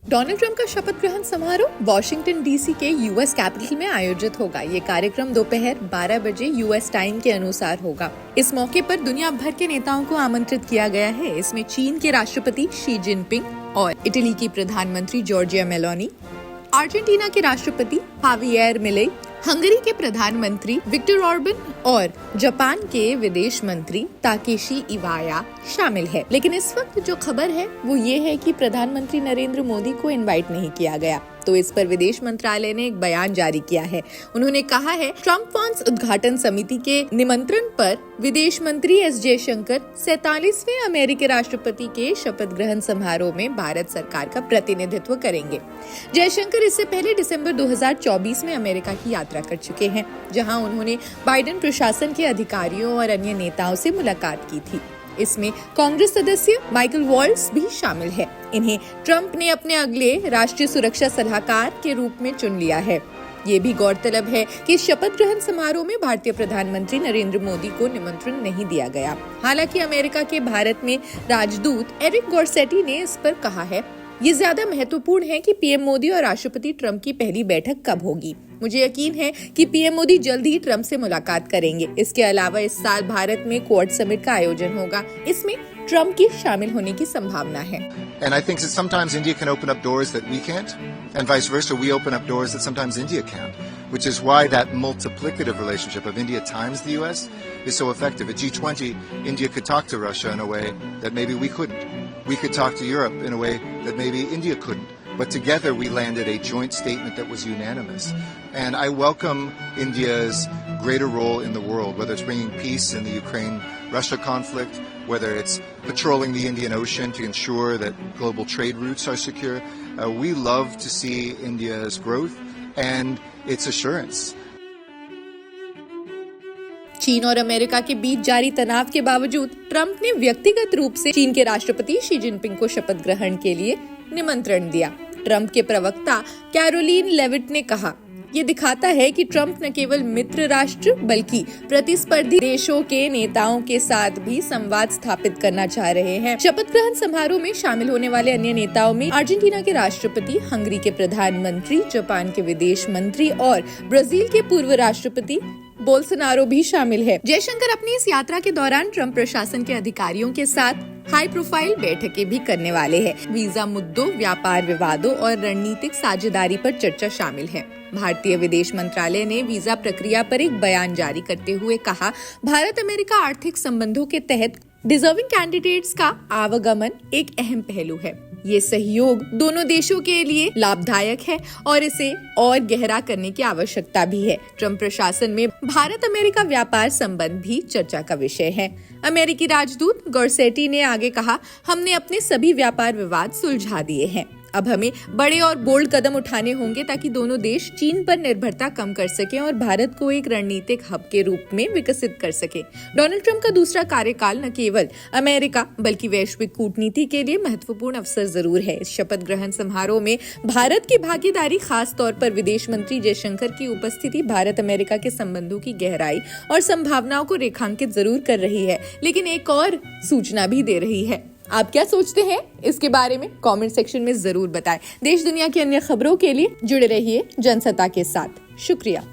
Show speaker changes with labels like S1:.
S1: Donald Trump का शपथ ग्रहण समारोह वॉशिंगटन डीसी के यूएस कैपिटल में आयोजित होगा। ये कार्यक्रम दोपहर 12 बजे यूएस टाइम के अनुसार होगा। इस मौके पर दुनिया भर के नेताओं को आमंत्रित किया गया है। इसमें चीन के राष्ट्रपति शी जिनपिंग और इटली की प्रधानमंत्री जॉर्जिया मेलोनी, अर्जेंटीना के राष्ट्रपति हावियर मिलेई, हंगरी के प्रधानमंत्री विक्टर ऑर्बन और जापान के विदेश मंत्री ताकेशी इवाया शामिल है। लेकिन इस वक्त जो खबर है वो ये है कि प्रधानमंत्री नरेंद्र मोदी को इनवाइट नहीं किया गया। तो इस पर विदेश मंत्रालय ने एक बयान जारी किया है। उन्होंने कहा है, ट्रंप फंड्स उद्घाटन समिति के निमंत्रण पर विदेश मंत्री एस जयशंकर 47वें अमेरिकी राष्ट्रपति के शपथ ग्रहण समारोह में भारत सरकार का प्रतिनिधित्व करेंगे। जयशंकर इससे पहले दिसंबर 2024 में अमेरिका की यात्रा कर चुके हैं, जहां उन्होंने बाइडेन प्रशासन के अधिकारियों और अन्य नेताओं से मुलाकात की थी। इसमें कांग्रेस सदस्य माइकल वॉल्ट्ज भी शामिल है। इन्हें ट्रंप ने अपने अगले राष्ट्रीय सुरक्षा सलाहकार के रूप में चुन लिया है। ये भी गौरतलब है कि शपथ ग्रहण समारोह में भारतीय प्रधानमंत्री नरेंद्र मोदी को निमंत्रण नहीं दिया गया। हालांकि अमेरिका के भारत में राजदूत एरिक गॉर्सेटी ने इस पर कहा है, ये ज्यादा महत्वपूर्ण है कि पीएम मोदी और राष्ट्रपति ट्रंप की पहली बैठक कब होगी। मुझे यकीन है कि पीएम मोदी जल्द ही ट्रंप से मुलाकात करेंगे। इसके अलावा इस साल भारत में क्वाड समिट का आयोजन होगा। इसमें ट्रंप की शामिल होने की संभावना है।
S2: And I think that sometimes India can open up doors that we can't, and vice versa, we open up doors that sometimes India can't, which is why that multiplicative relationship of India times the US is so effective. At G20, India could talk to Russia in a way that maybe we couldn't. We could talk to Europe in a way that maybe India couldn't. But together we landed a joint statement that was unanimous. And I welcome India's greater role in the world, whether it's bringing peace in the Ukraine-Russia conflict, whether it's patrolling the Indian Ocean to ensure that global trade routes are secure. We love to see India's growth and its assurance.
S1: चीन और America के बीच जारी तनाव के बावजूद Trump ने व्यक्तिगत रूप से चीन के राष्ट्रपति शी जिनपिंग को शपथ ग्रहण के लिए निमंत्रण दिया। ट्रंप के प्रवक्ता कैरोलीन लेविट ने कहा, ये दिखाता है कि ट्रंप न केवल मित्र राष्ट्र बल्कि प्रतिस्पर्धी देशों के नेताओं के साथ भी संवाद स्थापित करना चाह रहे हैं। शपथ ग्रहण समारोह में शामिल होने वाले अन्य नेताओं में अर्जेंटीना के राष्ट्रपति, हंगरी के प्रधानमंत्री, जापान के विदेश मंत्री और ब्राजील के पूर्व राष्ट्रपति बोल्सोनारो भी शामिल है। जयशंकर अपनी इस यात्रा के दौरान ट्रंप प्रशासन के अधिकारियों के साथ हाई प्रोफाइल बैठकें भी करने वाले हैं। वीजा मुद्दों, व्यापार विवादों और रणनीतिक साझेदारी पर चर्चा शामिल है। भारतीय विदेश मंत्रालय ने वीजा प्रक्रिया पर एक बयान जारी करते हुए कहा, भारत अमेरिका आर्थिक संबंधों के तहत डिजर्विंग कैंडिडेट्स का आवागमन एक अहम पहलू है। ये सहयोग दोनों देशों के लिए लाभदायक है और इसे और गहरा करने की आवश्यकता भी है। ट्रंप प्रशासन में भारत अमेरिका व्यापार संबंध भी चर्चा का विषय है। अमेरिकी राजदूत गॉर्सेटी ने आगे कहा, हमने अपने सभी व्यापार विवाद सुलझा दिए हैं। अब हमें बड़े और बोल्ड कदम उठाने होंगे ताकि दोनों देश चीन पर निर्भरता कम कर सकें और भारत को एक रणनीतिक हब के रूप में विकसित कर सके। डोनाल्ड ट्रंप का दूसरा कार्यकाल न केवल अमेरिका बल्कि वैश्विक कूटनीति के लिए महत्वपूर्ण अवसर जरूर है। इस शपथ ग्रहण समारोह में भारत की भागीदारी, खास तौर पर विदेश मंत्री जयशंकर की उपस्थिति, भारत अमेरिका के संबंधों की गहराई और संभावनाओं को रेखांकित जरूर कर रही है, लेकिन एक और सूचना भी दे रही है। आप क्या सोचते हैं इसके बारे में? कमेंट सेक्शन में जरूर बताएं। देश दुनिया की अन्य खबरों के लिए जुड़े रहिए जनसत्ता के साथ। शुक्रिया।